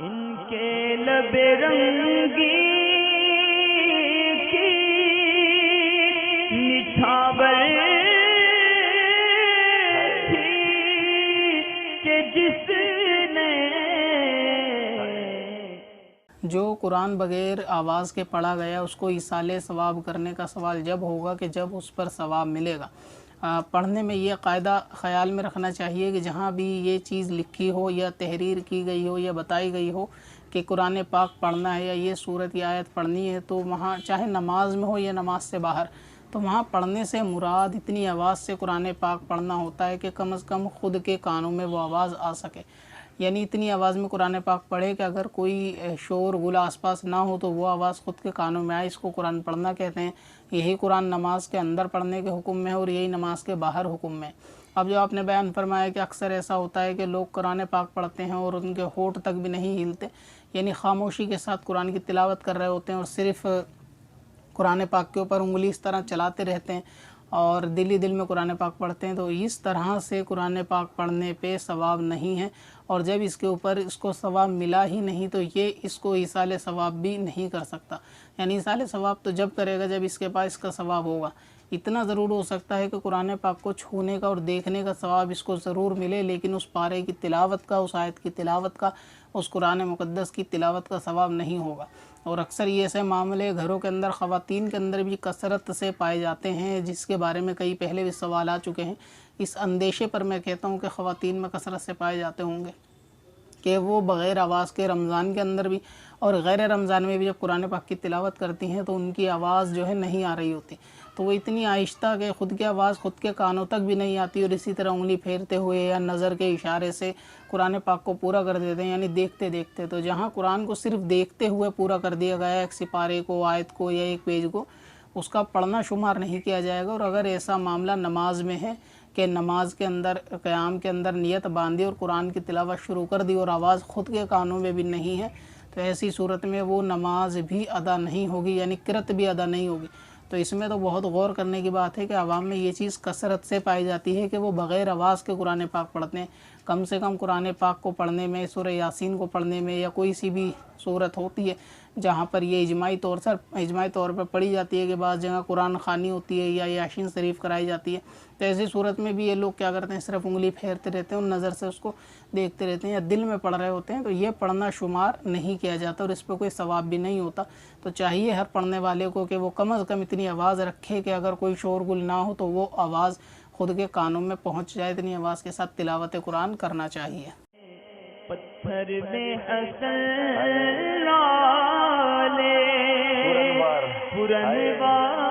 ان کے لب رنگی کی نچھاور تھی کہ جس نے جو قرآن بغیر آواز کے پڑھا گیا اس کو ایصال ثواب کرنے کا سوال جب ہوگا کہ جب اس پر ثواب ملے گا۔ پڑھنے میں یہ قاعدہ خیال میں رکھنا چاہیے کہ جہاں بھی یہ چیز لکھی ہو یا تحریر کی گئی ہو یا بتائی گئی ہو کہ قرآن پاک پڑھنا ہے یا یہ صورت یا آیت پڑھنی ہے، تو وہاں چاہے نماز میں ہو یا نماز سے باہر، تو وہاں پڑھنے سے مراد اتنی آواز سے قرآن پاک پڑھنا ہوتا ہے کہ کم از کم خود کے کانوں میں وہ آواز آ سکے، یعنی اتنی آواز میں قرآن پاک پڑھے کہ اگر کوئی شور غل آس پاس نہ ہو تو وہ آواز خود کے کانوں میں آئے، اس کو قرآن پڑھنا کہتے ہیں۔ یہی قرآن نماز کے اندر پڑھنے کے حکم میں ہے اور یہی نماز کے باہر حکم میں۔ اب جو آپ نے بیان فرمایا کہ اکثر ایسا ہوتا ہے کہ لوگ قرآن پاک پڑھتے ہیں اور ان کے ہونٹ تک بھی نہیں ہلتے، یعنی خاموشی کے ساتھ قرآن کی تلاوت کر رہے ہوتے ہیں اور صرف قرآن پاک کے اوپر انگلی اس طرح چلاتے رہتے ہیں اور دل ہی دل میں قرآن پاک پڑھتے ہیں، تو اس طرح سے قرآن پاک پڑھنے پہ ثواب نہیں ہے، اور جب اس کے اوپر اس کو ثواب ملا ہی نہیں تو یہ اس کو ایصال ثواب بھی نہیں کر سکتا، یعنی ایصال ثواب تو جب کرے گا جب اس کے پاس اس کا ثواب ہوگا۔ اتنا ضرور ہو سکتا ہے کہ قرآن پاک کو چھونے کا اور دیکھنے کا ثواب اس کو ضرور ملے، لیکن اس پارے کی تلاوت کا، اس آیت کی تلاوت کا، اس قرآن مقدس کی تلاوت کا ثواب نہیں ہوگا۔ اور اکثر یہ ایسے معاملے گھروں کے اندر، خواتین کے اندر بھی کثرت سے پائے جاتے ہیں، جس کے بارے میں کئی پہلے بھی سوال آ چکے ہیں۔ اس اندیشے پر میں کہتا ہوں کہ خواتین میں کثرت سے پائے جاتے ہوں گے کہ وہ بغیر آواز کے رمضان کے اندر بھی اور غیر رمضان میں بھی جب قرآن پاک کی تلاوت کرتی ہیں تو ان کی آواز جو ہے نہیں آ رہی ہوتی، تو وہ اتنی آہستہ کہ خود کی آواز خود کے کانوں تک بھی نہیں آتی، اور اسی طرح انگلی پھیرتے ہوئے یا نظر کے اشارے سے قرآن پاک کو پورا کر دیتے ہیں، یعنی دیکھتے دیکھتے۔ تو جہاں قرآن کو صرف دیکھتے ہوئے پورا کر دیا گیا ہے، ایک سپارے کو، آیت کو یا ایک پیج کو، اس کا پڑھنا شمار نہیں کیا جائے گا۔ اور اگر ایسا معاملہ نماز میں ہے کہ نماز کے اندر قیام کے اندر نیت باندھی اور قرآن کی تلاوت شروع کر دی اور آواز خود کے کانوں میں بھی نہیں ہے، تو ایسی صورت میں وہ نماز بھی ادا نہیں ہوگی، یعنی قرأت بھی ادا نہیں ہوگی۔ تو اس میں تو بہت غور کرنے کی بات ہے کہ عوام میں یہ چیز کثرت سے پائی جاتی ہے کہ وہ بغیر آواز کے قرآن پاک پڑھتے ہیں۔ کم سے کم قرآن پاک کو پڑھنے میں، سورہ یاسین کو پڑھنے میں، یا کوئی سی بھی صورت ہوتی ہے جہاں پر یہ اجماعی طور پر پڑھی جاتی ہے کہ بعض جگہ قرآن خوانی ہوتی ہے یا یاسین شریف کرائی جاتی ہے، تو ایسی صورت میں بھی یہ لوگ کیا کرتے ہیں، صرف انگلی پھیرتے رہتے ہیں اور نظر سے اس کو دیکھتے رہتے ہیں یا دل میں پڑھ رہے ہوتے ہیں، تو یہ پڑھنا شمار نہیں کیا جاتا اور اس پہ کوئی ثواب بھی نہیں ہوتا۔ تو چاہیے ہر پڑھنے والے کو کہ وہ کم از کم اتنی آواز رکھے کہ اگر کوئی شور گل نہ ہو تو وہ آواز خود کے کانوں میں پہنچ جائے، اتنی آواز کے ساتھ تلاوت قرآن کرنا چاہیے۔ پتھر میں حسن لالے پرنوار